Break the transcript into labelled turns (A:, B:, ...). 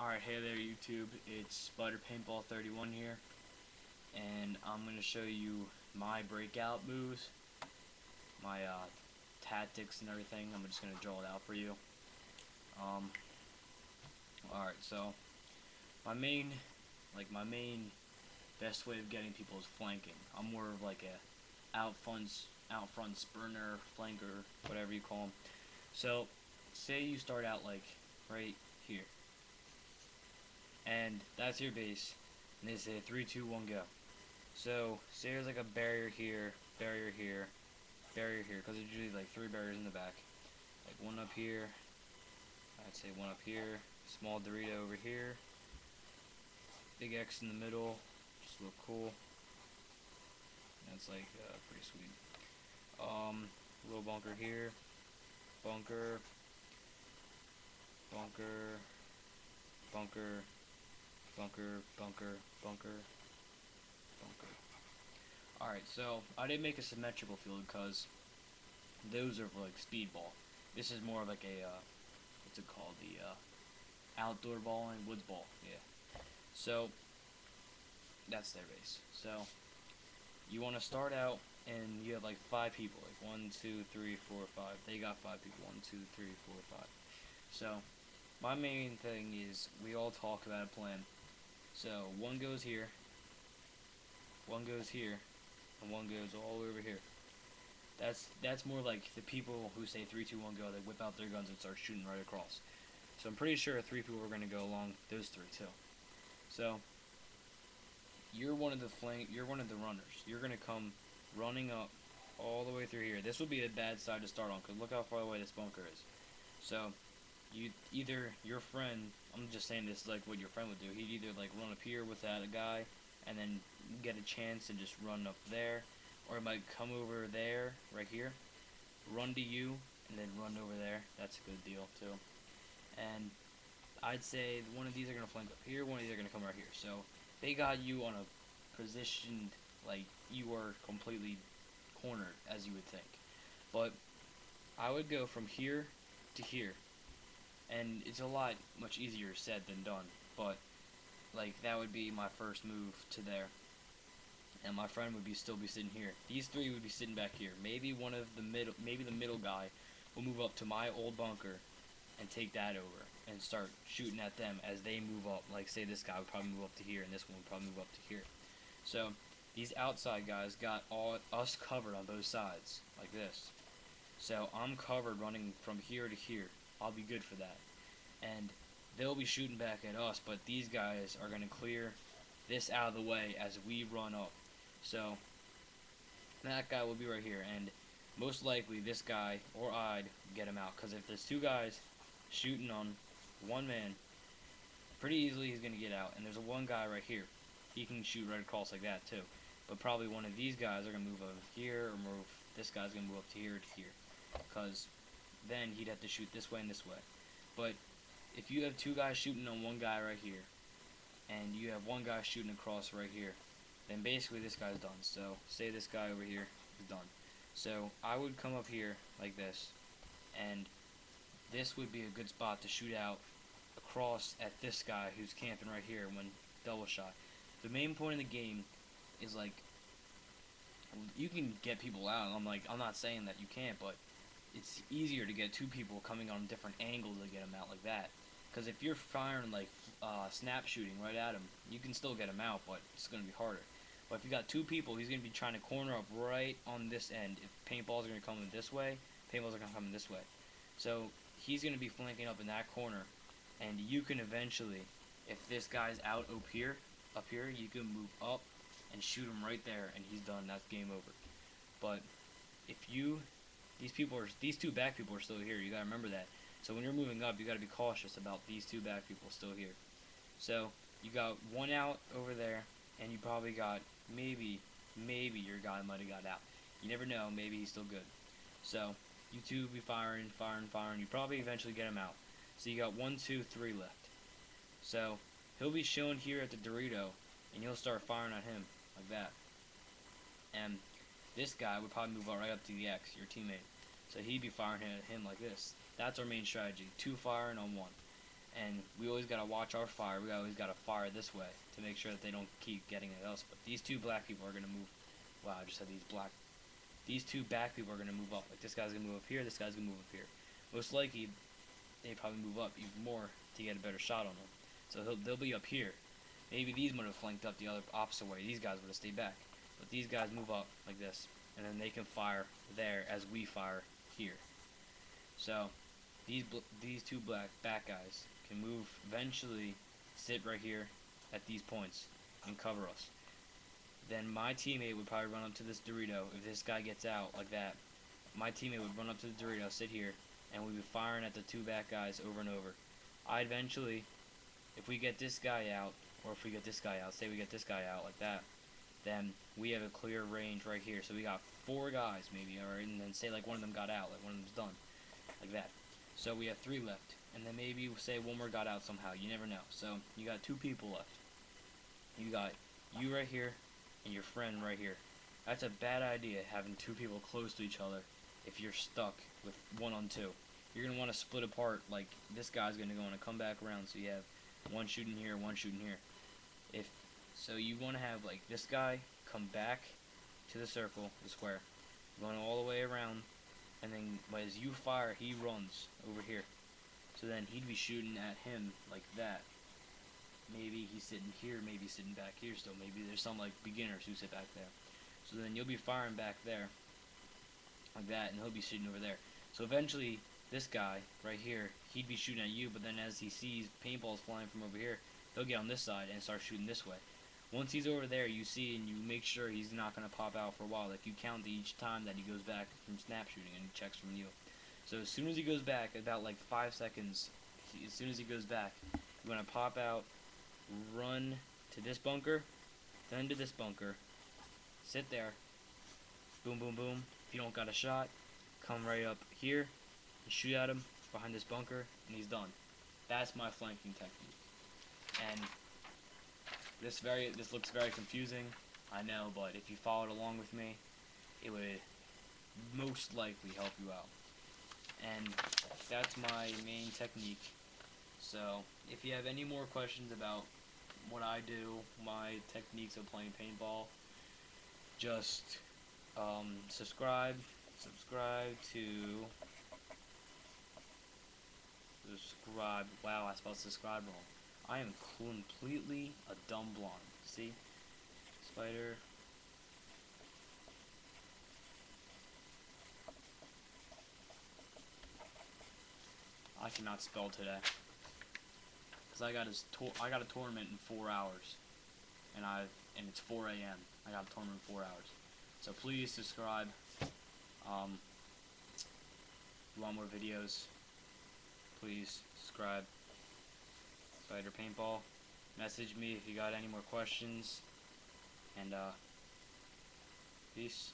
A: Alright, hey there YouTube, it's Spider Paintball 31 here, and I'm going to show you my breakout moves, my tactics and everything. I'm just going to draw it out for you. Alright, so my main best way of getting people is flanking. I'm more of like a out front sprinter, flanker, whatever you call them. So, say you start out like right here. And that's your base, and they say 3, 2, 1, go. So say there's like a barrier here, barrier here, barrier here, because there's usually like 3 barriers in the back. Like one up here, I'd say one up here, small Dorito over here, big X in the middle, just look cool. That's like pretty sweet. Little bunker here, bunker, bunker, bunker, bunker, bunker, bunker, bunker. Alright, so I didn't make a symmetrical field because those are for like speedball. This is more like a, what's it called, the outdoor ball and woods ball, yeah. So, that's their base. So, you want to start out and you have like 5 people, like 1, 2, 3, 4, 5. They got 5 people, 1, 2, 3, 4, 5. So, my main thing is we all talk about a plan. So one goes here, one goes here, and one goes all over here. That's more like the people who say 3, 2, 1, go. They whip out their guns and start shooting right across. So I'm pretty sure 3 people are going to go along those 3 too. So you're one of the runners. You're going to come running up all the way through here. This would be a bad side to start on because look how far away this bunker is. So you either your friend, I'm just saying this is like what your friend would do. He'd either like run up here without a guy and then get a chance and just run up there, or he might come over there right here, run to you, and then run over there. That's a good deal too. And I'd say one of these are gonna flank up here, one of these are gonna come right here. So they got you on a positioned like you are completely cornered, as you would think. But I would go from here to here, and it's a lot much easier said than done, but like that would be my first move to there, and my friend would still be sitting here. These 3 would be sitting back here. Maybe the middle guy will move up to my old bunker and take that over and start shooting at them as they move up. Like say this guy would probably move up to here and this one would probably move up to here. So these outside guys got all us covered on both sides like this. So I'm covered running from here to here. I'll be good for that. And they'll be shooting back at us, but these guys are going to clear this out of the way as we run up. So that guy will be right here, and most likely this guy or I'd get him out, because if there's 2 guys shooting on one man, pretty easily he's going to get out. And there's a one guy right here. He can shoot right across like that too. But probably one of these guys are going to move over here, or this guy's going to move up to here to here, because then he'd have to shoot this way and this way. But if you have 2 guys shooting on one guy right here, and you have one guy shooting across right here, then basically this guy's done. So say this guy over here is done. So I would come up here like this, and this would be a good spot to shoot out across at this guy who's camping right here when double shot. The main point of the game is like you can get people out. I'm not saying that you can't, but it's easier to get 2 people coming on different angles to get them out like that. Because if you're firing like snap shooting right at him, you can still get him out, but it's going to be harder. But if you got 2 people, he's going to be trying to corner up right on this end. If paintballs are going to come in this way, paintballs are going to come in this way. So he's going to be flanking up in that corner, and you can eventually, if this guy's out up here, you can move up and shoot him right there, and he's done. That's game over. But if these 2 back people are still here. You gotta remember that. So when you're moving up, you gotta be cautious about these 2 back people still here. So you got one out over there, and you probably got maybe your guy might have got out. You never know. Maybe he's still good. So you 2 be firing. You probably eventually get him out. So you got 1, 2, 3 left. So he'll be shown here at the Dorito, and you'll start firing at him like that. And this guy would probably move right up to the X, your teammate. So he'd be firing at him like this. That's our main strategy. 2 firing on 1. and we always gotta watch our fire. We always gotta fire this way to make sure that they don't keep getting at us. But these two black people are gonna move. Wow, I just said these black. These two back people are gonna move up. Like this guy's gonna move up here. This guy's gonna move up here. Most likely, they probably move up even more to get a better shot on them. So they'll be up here. Maybe these would have flanked up the other opposite way. These guys would have stayed back. But these guys move up like this, and then they can fire there as we fire here. So these two black back guys can move, eventually sit right here at these points and cover us. Then my teammate would probably run up to this Dorito. If this guy gets out like that, my teammate would run up to the Dorito, sit here, and we'd be firing at the two back guys over and over. I eventually, if we get this guy out, or if we get this guy out, say we get this guy out like that, then we have a clear range right here. So we got 4 guys maybe, alright, and then say like one of them got out, like one of them's done, like that. So we have 3 left, and then maybe say one more got out somehow. You never know. So you got 2 people left. You got you right here, and your friend right here. That's a bad idea, having 2 people close to each other if you're stuck with 1 on 2. You're going to want to split apart, like this guy's going to want to come back around, so you have 1 shooting here, 1 shooting here. So you want to have like this guy come back to the circle, the square, going all the way around, and then as you fire, he runs over here. So then he'd be shooting at him like that. Maybe he's sitting here, maybe he's sitting back here still. Maybe there's some like beginners who sit back there. So then you'll be firing back there like that, and he'll be shooting over there. So eventually, this guy right here, he'd be shooting at you, but then as he sees paintballs flying from over here, he'll get on this side and start shooting this way. Once he's over there, you see, and you make sure he's not going to pop out for a while. Like you count each time that he goes back from snap shooting and he checks from you. So as soon as he goes back, about like 5 seconds, as soon as he goes back, you want to pop out, run to this bunker, then to this bunker, sit there, boom, boom, boom. If you don't got a shot, come right up here and shoot at him behind this bunker, and he's done. That's my flanking technique. And this looks very confusing, I know, but if you followed along with me, it would most likely help you out. And that's my main technique. So if you have any more questions about what I do, my techniques of playing paintball, just subscribe wow, I spelled subscribe wrong. I am completely a dumb blonde. See? Spider. I cannot spell today. Because I got a tournament in 4 hours. And it's 4 a.m. I got a tournament in 4 hours. So please subscribe. If you want more videos, please subscribe. Spider Paintball. Message me if you got any more questions. And peace.